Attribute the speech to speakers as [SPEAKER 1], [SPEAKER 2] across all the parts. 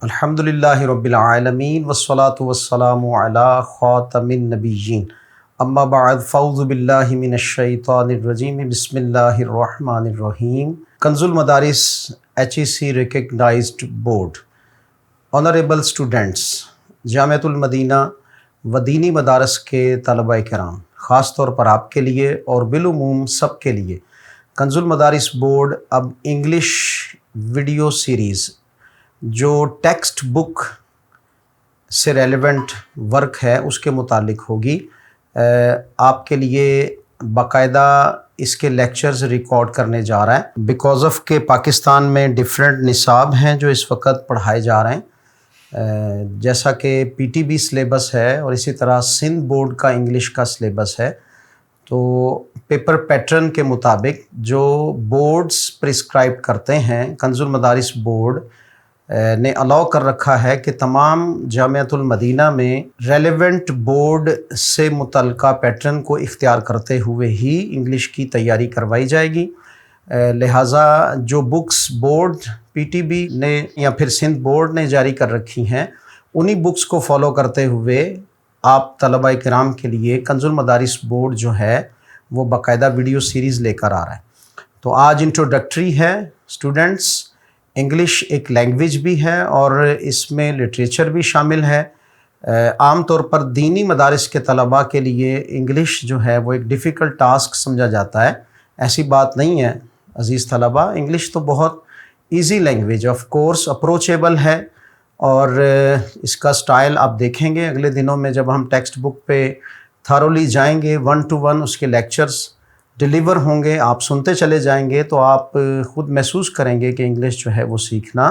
[SPEAKER 1] अल्हम्दुलिल्लाहि रब्बिल आलमीन वस्सलातु वस्सलामु अला खातमिन नबिय्यीन अम्मा बअद फ़ऊज़ु बिल्लाहि मिनश शैतानिर रजीम बिस्मिल्लाहिर रहमानिर रहीम। Kanzul Madaris HEC recognised board. Honourable students, Jamiatul Madina व दीनी मदारस के तलबा किराम, ख़ास तौर पर आपके लिए और बिलुमूम सब के लिए कंजुल मदारिस बोर्ड अब इंग्लिश वीडियो सीरीज़ जो टेक्स्ट बुक से रेलेवेंट वर्क है उसके मुतालिक होगी। आपके लिए बाकायदा इसके लेक्चर्स रिकॉर्ड करने जा रहा है बिकॉज़ ऑफ के पाकिस्तान में डिफरेंट निसाब हैं जो इस वक्त पढ़ाए जा रहे हैं, जैसा कि PTB सिलेबस है और इसी तरह सिंध बोर्ड का इंग्लिश का सिलेबस है। तो पेपर पैटर्न के मुताबिक जो बोर्ड्स प्रिस्क्राइब करते हैं, कंजुल मदारिस बोर्ड ने अलाउ कर रखा है कि तमाम जामिअतुल मदीना में रेलेवेंट बोर्ड से मुतल्लिका पैटर्न को इख्तियार करते हुए ही इंग्लिश की तैयारी करवाई जाएगी। लिहाजा जो बुक्स बोर्ड PTB ने या फिर सिंध बोर्ड ने जारी कर रखी हैं, उन्हीं बुक्स को फॉलो करते हुए आप तलबा किराम के लिए कंजुल मदारिस बोर्ड जो है वो बाकायदा वीडियो सीरीज़ लेकर आ रहा है। तो आज इंट्रोडक्टरी है स्टूडेंट्स। इंग्लिश एक लैंग्वेज भी है और इसमें लिटरेचर भी शामिल है। आम तौर पर दीनी मदारिस के तलबा के लिए इंग्लिश जो है वो एक डिफ़िकल्ट टास्क समझा जाता है। ऐसी बात नहीं है अज़ीज़ तलबा, इंग्लिश तो बहुत easy language of course approachable है और इसका स्टाइल आप देखेंगे अगले दिनों में जब हम टेक्स्ट बुक पे थारोली जाएंगे, 1 to 1 उसके लेक्चर्स डिलीवर होंगे, आप सुनते चले जाएंगे तो आप ख़ुद महसूस करेंगे कि इंग्लिश जो है वो सीखना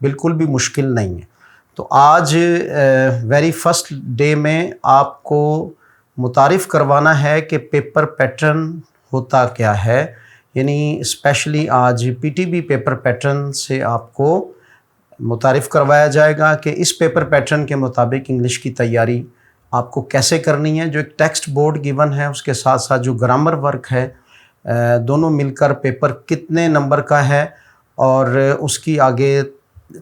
[SPEAKER 1] बिल्कुल भी मुश्किल नहीं है। तो आज वेरी फर्स्ट डे में आपको मुतारिफ़ करवाना है कि पेपर पैटर्न होता क्या है, यानी स्पेशली आज PTB पेपर पैटर्न से आपको मुतारिफ़ करवाया जाएगा कि इस पेपर पैटर्न के मुताबिक इंग्लिश की तैयारी आपको कैसे करनी है। जो एक टेक्स्ट बोर्ड गिवन है उसके साथ साथ जो ग्रामर वर्क है, दोनों मिलकर पेपर कितने नंबर का है और उसकी आगे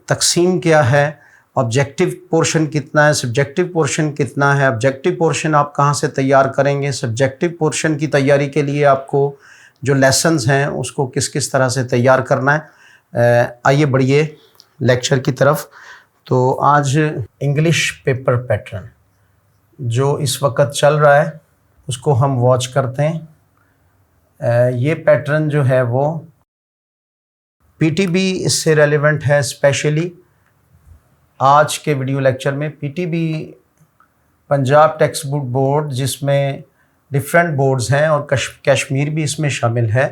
[SPEAKER 1] तकसीम क्या है, ऑब्जेक्टिव पोर्शन कितना है, सब्जेक्टिव पोर्शन कितना है, ऑब्जेक्टिव पोर्शन आप कहाँ से तैयार करेंगे, सब्जेक्टिव पोर्शन की तैयारी के लिए आपको जो लेसन्स हैं उसको किस किस तरह से तैयार करना है। आइए बढ़िए लेक्चर की तरफ। तो आज इंग्लिश पेपर पैटर्न जो इस वक्त चल रहा है उसको हम वॉच करते हैं। ये पैटर्न जो है वो PTB इससे रेलेवेंट है। स्पेशली आज के वीडियो लेक्चर में PTB Punjab text book board, जिसमें डिफरेंट बोर्ड्स हैं और कश्मीर भी इसमें शामिल है,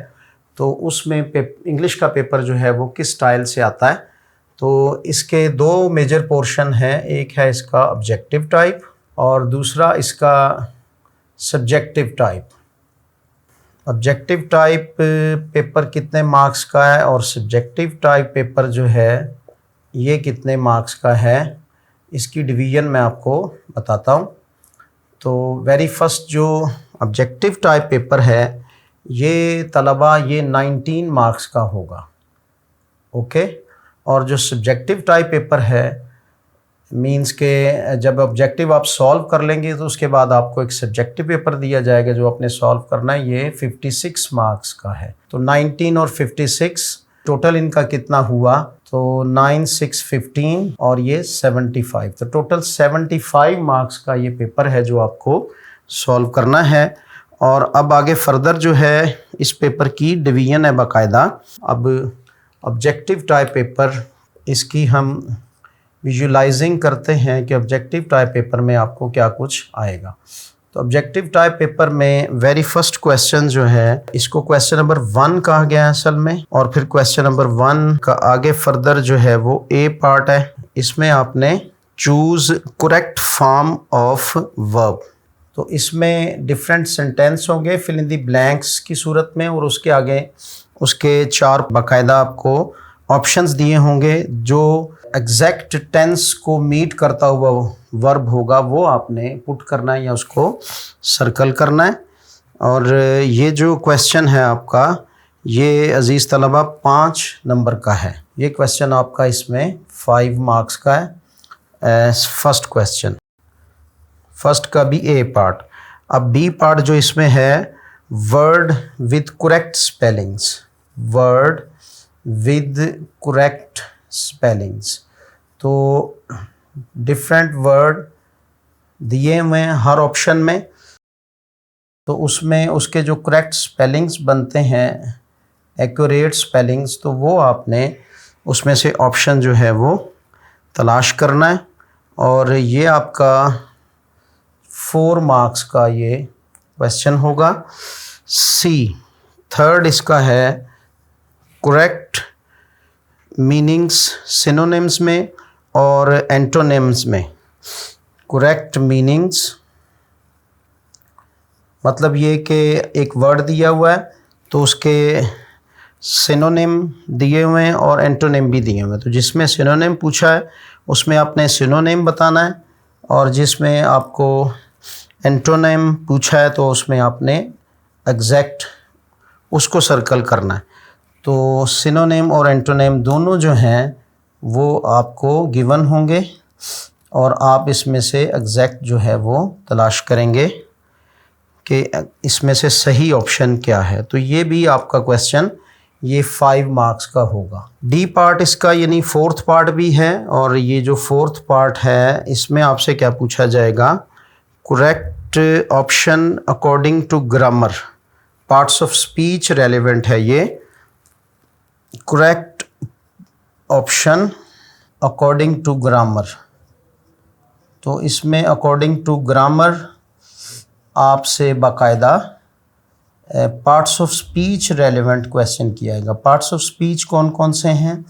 [SPEAKER 1] तो उसमें इंग्लिश का पेपर जो है वो किस स्टाइल से आता है। तो इसके दो मेजर पोर्शन हैं, एक है इसका ऑब्जेक्टिव टाइप और दूसरा इसका subjective type. Objective type paper कितने मार्क्स का है और सब्जेक्टिव टाइप पेपर जो है ये कितने मार्क्स का है, इसकी डिवीज़न मैं आपको बताता हूँ। तो वेरी फर्स्ट जो ऑब्जेक्टिव टाइप पेपर है ये तलबा ये 19 मार्क्स का होगा, ओके। और जो सब्जेक्टिव टाइप पेपर है मींस के जब ऑब्जेक्टिव आप सॉल्व कर लेंगे तो उसके बाद आपको एक सब्जेक्टिव पेपर दिया जाएगा जो आपने सॉल्व करना है। ये 56 मार्क्स का है। तो 19 और 56 टोटल इनका कितना हुआ, तो 9 6 15 और ये 75, तो टोटल 75 मार्क्स का ये पेपर है जो आपको सॉल्व करना है। और अब आगे फर्दर जो है इस पेपर की डिवीज़न है बाकायदा। अब ऑब्जेक्टिव टाइप पेपर, इसकी हम विजुलाइजिंग करते हैं कि ऑब्जेक्टिव टाइप पेपर में आपको क्या कुछ आएगा। तो ऑब्जेक्टिव टाइप पेपर में वेरी फर्स्ट क्वेश्चन जो है इसको क्वेश्चन नंबर 1 कहा गया है असल में, और फिर क्वेश्चन नंबर 1 का आगे फर्दर जो है वो A पार्ट है। इसमें आपने choose correct form of verb, तो इसमें डिफरेंट सेंटेंस होंगे फिल इन दी ब्लैंक्स की सूरत में, और उसके आगे उसके 4 बाकायदा आपको ऑप्शंस दिए होंगे। जो एग्जैक्ट टेंस को मीट करता हुआ वर्ब होगा वो आपने पुट करना है या उसको सर्कल करना है। और ये जो क्वेश्चन है आपका ये अज़ीज़ तलबा 5 नंबर का है। ये क्वेश्चन आपका इसमें 5 मार्क्स का है। फर्स्ट क्वेश्चन, फर्स्ट का भी ए पार्ट। अब बी पार्ट जो इसमें है, word with correct spellings, word with correct spellings. तो डिफरेंट वर्ड दिए हुए हैं हर ऑप्शन में, तो उसमें उसके जो करेक्ट स्पेलिंग्स बनते हैं, एक्यूरेट स्पेलिंग्स, तो वो आपने उसमें से ऑप्शन जो है वो तलाश करना है। और ये आपका 4 मार्क्स का ये क्वेश्चन होगा। सी, थर्ड इसका है करेक्ट मीनिंग्स सिनोनिम्स में और एंटोनिम्स में। करेक्ट मीनिंग्स मतलब ये कि एक वर्ड दिया हुआ है तो उसके सिनोनिम दिए हुए हैं और एंटोनिम भी दिए हुए हैं। तो जिसमें सिनोनिम पूछा है उसमें आपने सिनोनिम बताना है, और जिसमें आपको एंटोनिम पूछा है तो उसमें आपने एग्जैक्ट उसको सर्कल करना है। तो सिनोनिम और एंटोनिम दोनों जो हैं वो आपको गिवन होंगे, और आप इसमें से एग्जैक्ट जो है वो तलाश करेंगे कि इसमें से सही ऑप्शन क्या है। तो ये भी आपका क्वेश्चन ये 5 मार्क्स का होगा। डी पार्ट इसका यानी फोर्थ पार्ट भी है, और ये जो फोर्थ पार्ट है इसमें आपसे क्या पूछा जाएगा, correct option according to grammar, parts of speech relevant है ये। Correct option according to grammar, तो इसमें अकॉर्डिंग टू ग्रामर आपसे बाकायदा parts of speech relevant question किया जाएगा। पार्ट्स ऑफ स्पीच कौन कौन से हैं,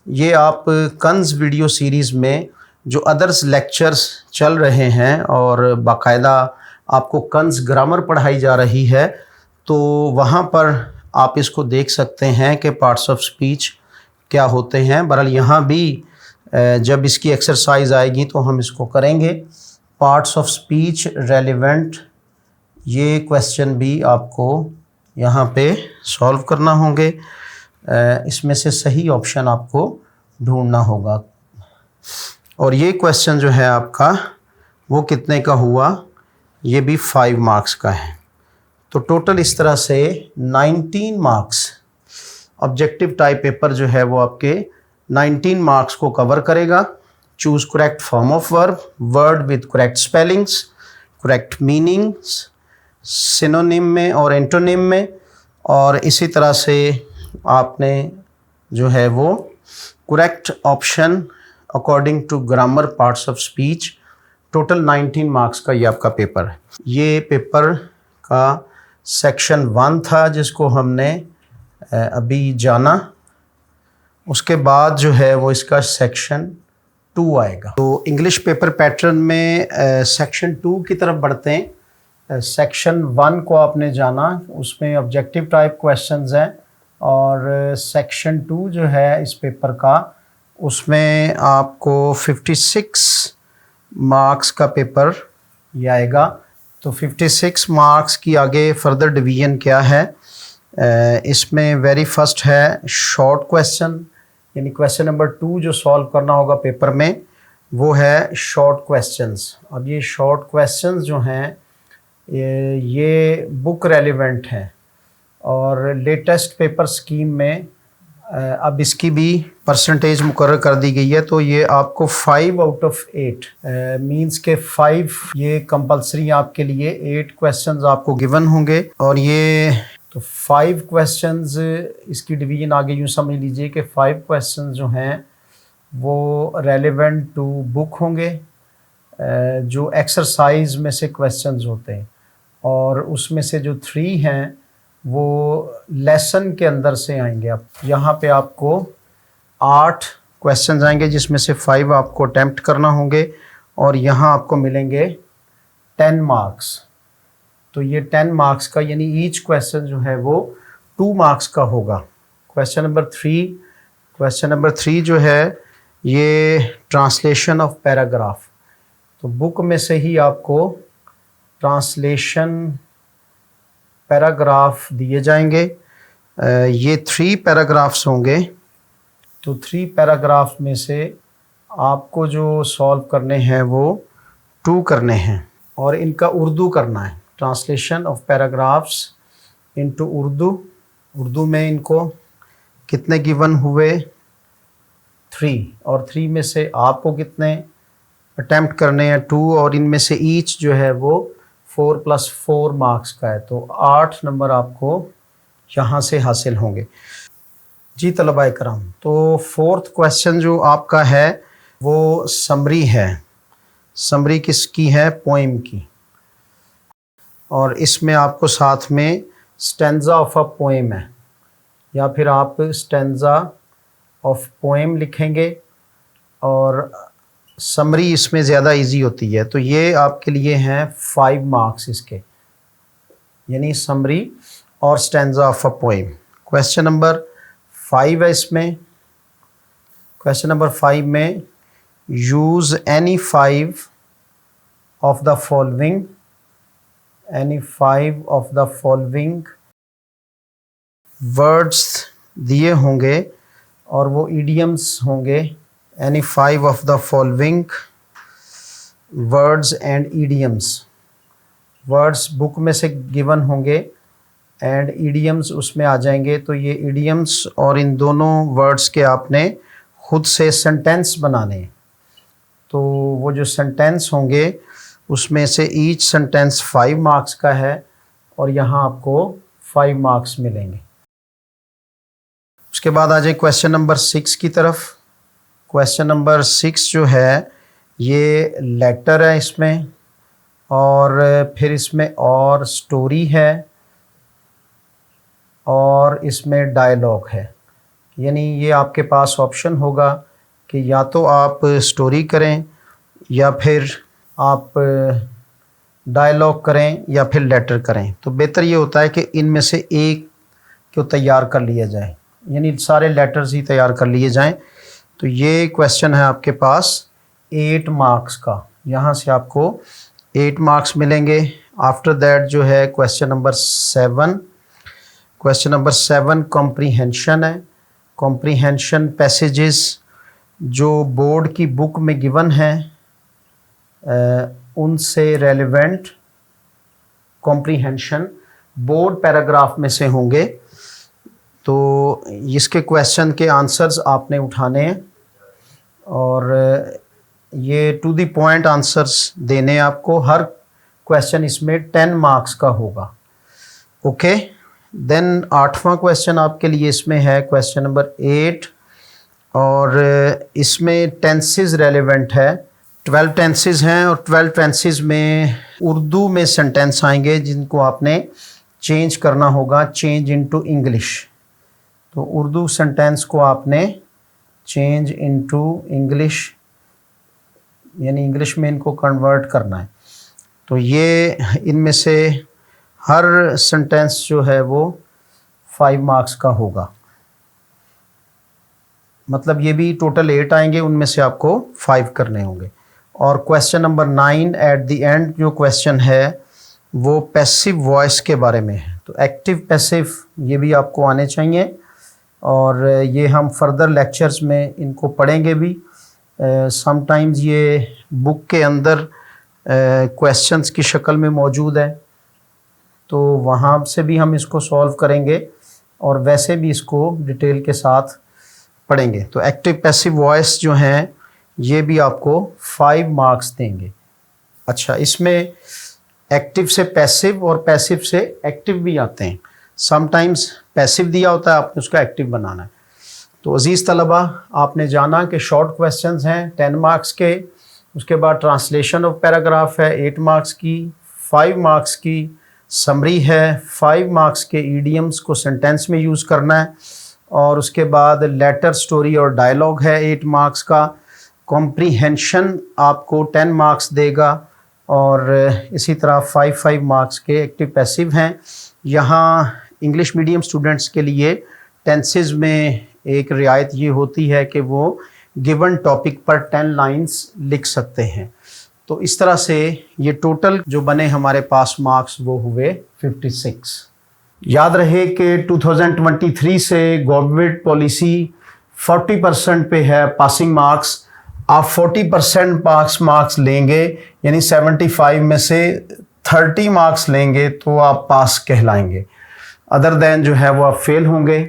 [SPEAKER 1] ये आप कंज वीडियो सीरीज़ में जो अदर्स लेक्चर्स चल रहे हैं और बाकायदा आपको कंज ग्रामर पढ़ाई जा रही है, तो वहाँ पर आप इसको देख सकते हैं कि पार्ट्स ऑफ स्पीच क्या होते हैं। बहरहाल यहाँ भी जब इसकी एक्सरसाइज आएगी तो हम इसको करेंगे। पार्ट्स ऑफ स्पीच रेलेवेंट ये क्वेश्चन भी आपको यहाँ पे सॉल्व करना होंगे। इसमें से सही ऑप्शन आपको ढूंढना होगा। और ये क्वेश्चन जो है आपका वो कितने का हुआ, ये भी 5 मार्क्स का है। तो टोटल इस तरह से 19 मार्क्स ऑब्जेक्टिव टाइप पेपर जो है वो आपके 19 मार्क्स को कवर करेगा। Choose correct form of verb, word with correct spellings, correct meanings synonym में और एंटोनिम में, और इसी तरह से आपने जो है वो correct option according to grammar parts of speech. Total 19 marks का ये आपका पेपर है। ये पेपर का सेक्शन 1 था जिसको हमने अभी जाना। उसके बाद जो है वो इसका सेक्शन 2 आएगा। तो इंग्लिश पेपर पैटर्न में सेक्शन 2 की तरफ बढ़ते हैं। सेक्शन 1 को आपने जाना, उसमें ऑब्जेक्टिव टाइप क्वेश्चंस हैं, और सेक्शन 2 जो है इस पेपर का उसमें आपको 56 मार्क्स का पेपर ये आएगा। तो 56 मार्क्स की आगे फर्दर डिवीजन क्या है, इसमें वेरी फर्स्ट है शॉर्ट क्वेश्चन, यानी क्वेश्चन नंबर 2 जो सॉल्व करना होगा पेपर में वो है शॉर्ट क्वेश्चंस। अब ये शॉर्ट क्वेश्चंस जो हैं ये बुक रेलिवेंट हैं, और लेटेस्ट पेपर स्कीम में अब इसकी भी परसेंटेज मुकर्रर कर दी गई है। तो ये आपको 5 आउट ऑफ 8 मींस के 5 ये कंपलसरी आपके लिए 8 क्वेश्चंस आपको गिवन होंगे। और ये तो 5 क्वेश्चंस इसकी डिवीजन आगे यूँ समझ लीजिए कि 5 क्वेश्चंस जो हैं वो रेलेवेंट टू बुक होंगे, जो एक्सरसाइज में से क्वेश्चंस होते हैं, और उसमें से जो 3 हैं वो लेसन के अंदर से आएंगे। अब यहाँ पे आपको 8 क्वेश्चंस आएंगे जिसमें से 5 आपको अटेम्प्ट करना होंगे, और यहाँ आपको मिलेंगे 10 मार्क्स। तो ये 10 मार्क्स का यानी ईच क्वेश्चन जो है वो 2 मार्क्स का होगा। क्वेश्चन नंबर 3 जो है ये ट्रांसलेशन ऑफ पैराग्राफ। तो बुक में से ही आपको ट्रांसलेशन पैराग्राफ दिए जाएंगे। ये 3 पैराग्राफ्स होंगे। तो 3 पैराग्राफ में से आपको जो सॉल्व करने हैं वो 2 करने हैं और इनका उर्दू करना है, translation of paragraphs into Urdu. Urdu में इनको कितने गिवन हुए 3, और 3 में से आपको कितने अटेम्प्ट करने हैं 2, और इनमें से ईच जो है वो 4 + 4 मार्क्स का है। तो 8 नंबर आपको यहाँ से हासिल होंगे। जी तलबा करम, तो 4th क्वेश्चन जो आपका है वो समरी है। समरी किसकी है? पोएम की। और इसमें आपको साथ में स्टैंजा ऑफ अ पोएम है, या फिर आप स्टैंजा ऑफ पोएम लिखेंगे और समरी इसमें ज़्यादा इजी होती है। तो ये आपके लिए हैं 5 मार्क्स इसके, यानी समरी और stanza of a poem. Question number 5 है इसमें। क्वेश्चन नंबर 5 में use any 5 of the following, any 5 of the following words दिए होंगे और वो इडियम्स होंगे। Any 5 of the following words and idioms. Words book में से गिवन होंगे एंड इडियम्स उसमें आ जाएंगे। तो ये इडियम्स और इन दोनों वर्ड्स के आपने खुद से सेंटेंस बनाने हैं। तो वो जो सेंटेंस होंगे उसमें से ईच सेंटेंस 5 मार्क्स का है और यहाँ आपको 5 मार्क्स मिलेंगे। उसके बाद आ जाए क्वेश्चन नंबर 6 की तरफ। क्वेश्चन नंबर 6 जो है ये लेटर है इसमें, और फिर इसमें और स्टोरी है और इसमें डायलॉग है। यानी ये आपके पास ऑप्शन होगा कि या तो आप स्टोरी करें या फिर आप डायलॉग करें या फिर लेटर करें। तो बेहतर ये होता है कि इनमें से एक को तैयार कर लिया जाए, यानी सारे लेटर्स ही तैयार कर लिए जाएं। तो ये क्वेश्चन है आपके पास 8 मार्क्स का, यहाँ से आपको 8 मार्क्स मिलेंगे। आफ्टर दैट जो है question number 7। Question number 7 comprehension है। कॉम्प्रीहेंशन पैसेजेस जो बोर्ड की बुक में गिवन हैं उनसे रेलेवेंट कॉम्प्रीहेंशन बोर्ड पैराग्राफ में से होंगे। तो इसके क्वेश्चन के आंसर्स आपने उठाने हैं और ये टू द पॉइंट आंसर्स देने हैं आपको। हर क्वेश्चन इसमें 10 मार्क्स का होगा। ओके, देन 8वां क्वेश्चन आपके लिए इसमें है क्वेश्चन नंबर 8, और इसमें टेंसेस रेलेवेंट है। 12 टेंसेस हैं और 12 टेंसेस में उर्दू में सेंटेंस आएंगे जिनको आपने चेंज करना होगा, चेंज इनटू इंग्लिश। तो उर्दू सेंटेंस को आपने चेंज इनटू इंग्लिश, यानी इंग्लिश में इनको कन्वर्ट करना है। तो ये इनमें से हर सेंटेंस जो है वो 5 मार्क्स का होगा। मतलब ये भी टोटल 8 आएंगे, उनमें से आपको 5 करने होंगे। और question number 9 at the end जो क्वेश्चन है वो पैसिव वॉइस के बारे में है। तो एक्टिव पैसिव ये भी आपको आने चाहिए और ये हम फर्दर लेक्चर्स में इनको पढ़ेंगे भी। समटाइम्स ये बुक के अंदर क्वेश्चंस की शक्ल में मौजूद है, तो वहाँ से भी हम इसको सॉल्व करेंगे और वैसे भी इसको डिटेल के साथ पढ़ेंगे। तो एक्टिव पैसिव वॉइस जो हैं ये भी आपको 5 मार्क्स देंगे। अच्छा, इसमें एक्टिव से पैसिव और पैसिव से एक्टिव भी आते हैं। समटाइम्स पैसिव दिया होता है, आपने उसका एक्टिव बनाना है। तो अजीज़ तलबा, आपने जाना कि शॉर्ट क्वेश्चंस हैं 10 मार्क्स के, उसके बाद ट्रांसलेशन ऑफ पैराग्राफ है 8 मार्क्स की, 5 मार्क्स की समरी है, 5 मार्क्स के ईडियम्स को सेंटेंस में यूज़ करना है, और उसके बाद लेटर, स्टोरी और डायलॉग है 8 मार्क्स का। कॉम्प्रीहेंशन आपको 10 मार्क्स देगा और इसी तरह 5 मार्क्स के एक्टिव पैसिव हैं। यहाँ इंग्लिश मीडियम स्टूडेंट्स के लिए टेंसेस में एक रियायत ये होती है कि वो गिवन टॉपिक पर 10 लाइंस लिख सकते हैं। तो इस तरह से ये टोटल जो बने हमारे पास मार्क्स वो हुए 56। याद रहे कि 2023 से गवर्नमेंट पॉलिसी 40% पे है पासिंग मार्क्स। आप 40% मार्क्स लेंगे, यानी 75 में से 30 मार्क्स लेंगे तो आप पास कहलाएंगे। अदर दैन जो है वो आप फेल होंगे।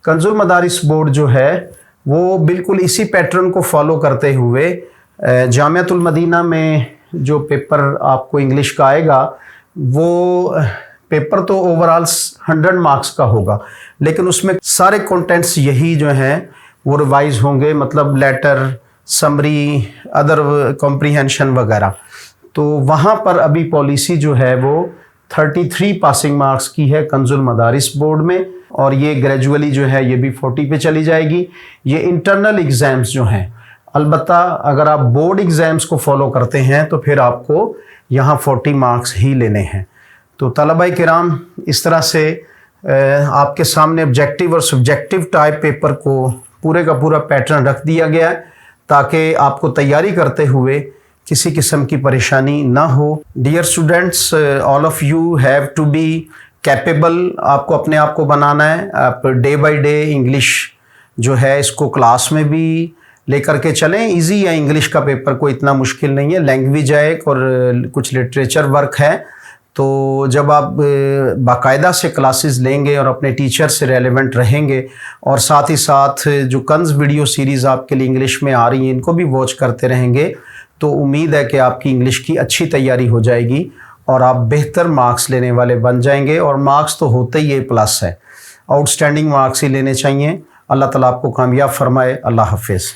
[SPEAKER 1] कंजुल मदारिस बोर्ड जो है वो बिल्कुल इसी पैटर्न को फॉलो करते हुए जामियातुल मदीना में जो पेपर आपको इंग्लिश का आएगा वो पेपर तो ओवरऑल 100 मार्क्स का होगा, लेकिन उसमें सारे कंटेंट्स यही जो हैं वो रिवाइज होंगे, मतलब लेटर, समरी, अदर कॉम्प्रीहेंशन वगैरह। तो वहाँ पर अभी पॉलिसी जो है वो 33 पासिंग मार्क्स की है कंजुल मदारिस बोर्ड में, और ये ग्रेजुअली जो है ये भी 40 पे चली जाएगी। ये इंटरनल एग्ज़ाम्स जो हैं, अलबत्ता अगर आप बोर्ड एग्ज़ाम्स को फॉलो करते हैं तो फिर आपको यहाँ 40 मार्क्स ही लेने हैं। तो तलबा किराम, इस तरह से आपके सामने ऑब्जेक्टिव और सब्जेक्टिव टाइप पेपर को पूरे का पूरा पैटर्न रख दिया गया है ताकि आपको तैयारी करते हुए किसी किस्म की परेशानी ना हो। Dear students, all of you have to be capable. आपको अपने आप को बनाना है। आप डे बाय डे इंग्लिश जो है इसको क्लास में भी लेकर के चलें। इजी है, इंग्लिश का पेपर कोई इतना मुश्किल नहीं है। लैंग्वेज है एक, और कुछ लिटरेचर वर्क है। तो जब आप बाकायदा से क्लासेस लेंगे और अपने टीचर से रेलेवेंट रहेंगे, और साथ ही साथ जो कंज़ वीडियो सीरीज़ आपके लिए इंग्लिश में आ रही हैं इनको भी वॉच करते रहेंगे, तो उम्मीद है कि आपकी इंग्लिश की अच्छी तैयारी हो जाएगी और आप बेहतर मार्क्स लेने वाले बन जाएंगे। और मार्क्स तो होते ही A+ है, आउटस्टैंडिंग मार्क्स ही लेने चाहिए। अल्लाह ताला आपको कामयाब फरमाए। अल्लाह हाफिज़।